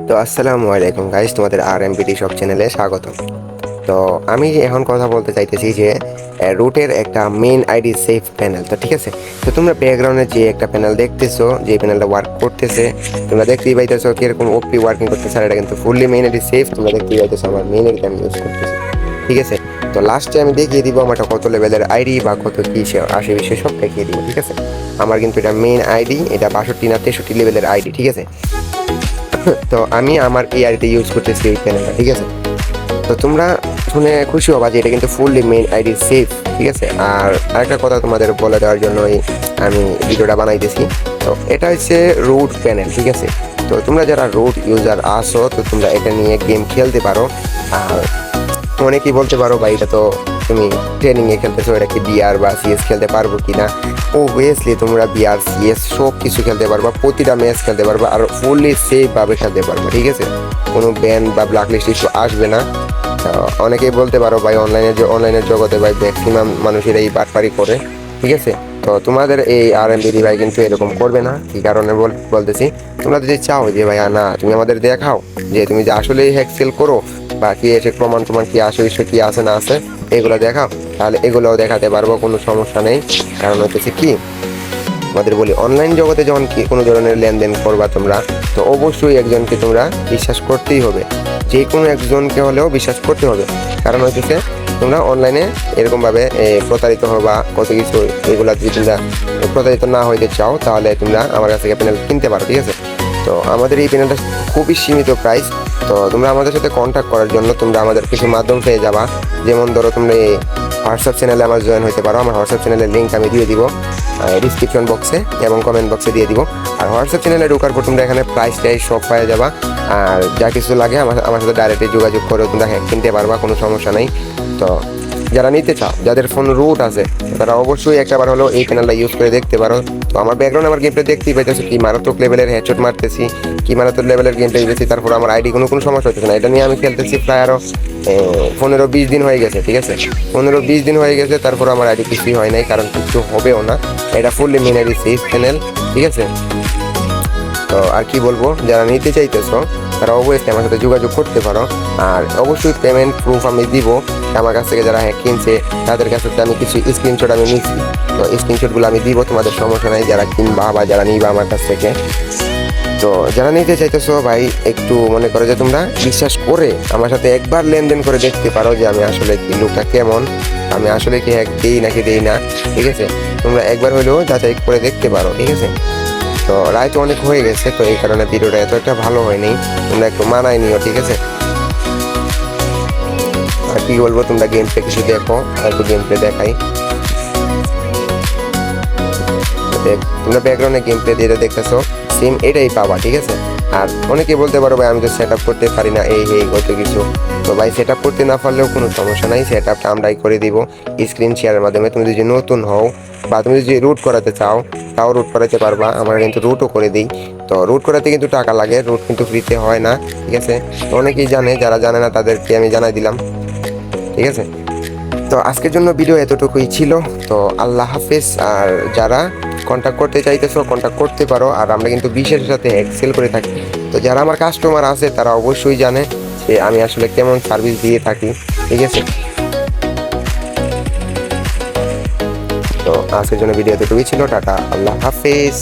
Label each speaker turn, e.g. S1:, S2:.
S1: তো আসসালামু আলাইকুম গাইস, তোমাদের আরএমবিডি শপ চ্যানেলে স্বাগত। তো আমি এখন কথা বলতে চাইতেছি যে রুটের একটা মেইন আইডি সেফ প্যানেল। তো ঠিক আছে, তো তোমরা ব্যাকগ্রাউন্ডে যে একটা প্যানেল দেখতেছো, যে প্যানেলটা ওয়ার্ক করতেছে, তোমরা দেখতেই পাইতেছো কিরকম ওপি ওয়ার্কিং করতেছে। আর এটা কিন্তু ফুললি মেইন আইডি সেফ। তোমরা দেখতেই পাইতেছো আমার মেইন আইডি আমি ইউজ করতেছি। ঠিক আছে, তো লাস্টে আমি দেখিয়ে দিব আমারটা কত লেভেলের আইডি বা কত কি আসে বিষয়ে সব দেখিয়ে দিব। ঠিক আছে, আমার কিন্তু এটা মেইন আইডি, এটা 62 না 63 লেভেলের আইডি। ঠিক আছে, তো আমি আমার এই আইডি ইউজ করতেছি এই প্যানেলটা। ঠিক আছে, তো তোমরা শুনে খুশি হবা যে এটা কিন্তু ফুললি মেইন আইডি সেফ। ঠিক আছে, আর আরেকটা কথা তোমাদের বলে দেওয়ার জন্যই আমি ভিডিওটা বানাইতেছি। তো এটা হচ্ছে রুট প্যানেল। ঠিক আছে, তো তোমরা যারা রুট ইউজার আসো, তো তোমরা এটা নিয়ে গেম খেলতে পারো। আর অনেকেই বলতে পারো ভাই এটা তো তুমি ট্রেনিংয়ে খেলতেছো, এটা কি বিআর বা সিএস খেলতে পারবো কি না? ওবিয়াসলি তোমরা বিআর সিএস সব কিছু খেলতে পারবা, প্রতিটা ম্যাচ খেলতে পারবা, আর ফুললি সেফভাবে খেলতে পারবা। ঠিক আছে, কোনো ব্যান বা ব্ল্যাক লিস্ট ইস্যু আসবে না। অনেকেই বলতে পারো ভাই অনলাইনের জগতে ভাই ম্যাক্সিমাম মানুষেরা এই বাটপারি করে। ঠিক আছে, তো তোমাদের এই আরএমবিডি ভাই কিন্তু এরকম করবে না। কি কারণে বলতেছি, তোমরা যদি চাও যে ভাই না তুমি আমাদের দেখাও যে তুমি যে আসলেই হ্যাক সেল করো বা কি এসে প্রমাণ কি আসে বিষয় কি আছে না আছে এগুলো দেখাও, তাহলে এগুলোও দেখাতে পারবো, কোনো সমস্যা নেই। কারণ হচ্ছে কি, আমাদের বলি অনলাইন জগতে যখন কি কোনো ধরনের লেনদেন করবা তোমরা, তো অবশ্যই একজনকে তোমরা বিশ্বাস করতেই হবে, যে কোনো একজনকে হলেও বিশ্বাস করতে হবে। কারণ হচ্ছে তোমরা অনলাইনে এরকমভাবে প্রতারিত হবা কত কিছু, এগুলা যদি তোমরা প্রতারিত না হইতে চাও তাহলে তোমরা আমার কাছ থেকে প্যানেল কিনতে পারো। ঠিক আছে, তো আমাদের এই প্যানেলটা খুবই সীমিত প্রাইস। তো তোমরা আমাদের সাথে কন্ট্যাক্ট করার জন্য তোমরা আমাদের কিছু মাধ্যম পেয়ে যাবা। যেমন ধরো তোমরা এই হোয়াটসঅ্যাপ চ্যানেলে আমার জয়েন হতে পারো। আমার হোয়াটসঅ্যাপ চ্যানেলের লিঙ্ক আমি দিয়ে দিব ডিসক্রিপশন বক্সে এবং কমেন্ট বক্সে দিয়ে দিব। আর হোয়াটসঅ্যাপ চ্যানেলে ঢোকার পর তোমরা এখানে প্রাইস সব পেয়ে যাবা। আর যা কিছু লাগে আমার সাথে ডাইরেক্টলি যোগাযোগ করে তোমরা কিনতে পারবা, কোনো সমস্যা নেই। তো যারা নিতে চাও, যাদের ফোন রুট আছে, তারা অবশ্যই একবার হলেও এই প্যানেলটা ইউজ করে দেখতে পারো। তো আমার ব্যাকগ্রাউন্ড আমার গেমটা দেখতেই পাইতেছো কি মারাত্মক লেভেলের হেডশট মারতেছি, কি মারাত্মক লেভেলের গেমটা দিতেছি। তারপর আমার আইডি কোনো সমস্যা হচ্ছে না। এটা নিয়ে আমি খেলতেছি প্রায় আরও 15-20 দিন হয়ে গেছে। ঠিক আছে, 15-20 দিন হয়ে গেছে, তারপর আমার আইডি কিছুই হয় নাই, কারণ কিছু হবেও না। এটা fully main ID safe panel. ঠিক আছে, তো আর কি বলবো, যারা নিতে চাইতেছো তারা অবশ্যই আমার সাথে যোগাযোগ করতে পারো। আর অবশ্যই পেমেন্ট প্রুফ আমি দিব। আমার কাছ থেকে যারা কিনছে তাদের কাছ থেকে আমি কিছু স্ক্রিনশট আমি নিচ্ছি, তো স্ক্রিনশটগুলো আমি দিব, তোমাদের সমস্যা নাই। যারা কিনবা বা যারা নিবা আমার কাছ থেকে, তো যারা নিতে চাইতেছো ভাই একটু মনে করো যে তোমরা বিশ্বাস করে আমার সাথে একবার লেনদেন করে দেখতে পারো যে আমি আসলে কি লোকটা কেমন, আমি আসলে কি হ্যাক দিই নাকি দিই না। ঠিক আছে, তোমরা একবার হলেও যাচাই করে দেখতে পারো। ঠিক আছে, তো রায় তো অনেক হয়ে গেছে, তো এই কারণে ভিডিওটা এত একটা ভালো হয়নি, তোমরা একটু মানায় নিও। ঠিক আছে, আর কি বলবো, তোমরা গেম প্লে কিছু দেখো, আর একটু গেম প্লে দেখাই। তোমরা ব্যাকগ্রাউন্ডে গেম প্লে দিয়ে দেখতেছো, সেম এটাই পাবা। ঠিক আছে, আর অনেকে বলতে পারো ভাই আমি তো সেট আপ করতে পারি না, এই কত কিছু। তো ভাই সেট আপ করতে না পারলেও কোনো সমস্যা নাই, সেট আপটা আমরাই করে দিব স্ক্রিন শেয়ারের মাধ্যমে। তুমি যদি নতুন হও বা তুমি যদি রুট করাতে চাও তাও রুট করাতে পারবা, আমরা কিন্তু রুটও করে দিই। তো রুট করাতে কিন্তু টাকা লাগে, রুট কিন্তু ফ্রিতে হয় না। ঠিক আছে, তো অনেকেই জানে, যারা জানে না তাদেরকে আমি জানাই দিলাম। ঠিক আছে, তো আজকের জন্য ভিডিও এতটুকুই ছিল। তো আল্লাহ হাফেজ। আর যারা কন্ট্যাক্ট করতে চাইতেছো কন্ট্যাক্ট করতে পারো। আর আমরা কিন্তু বিশের সাথে এক্সেল করে থাকি। তো যারা আমার কাস্টমার আছে তারা অবশ্যই জানে যে আমি আসলে কেমন সার্ভিস দিয়ে থাকি। ঠিক আছে, তো আজকের জন্য ভিডিও এতটুকুই ছিল। টাটা, আল্লাহ হাফেজ।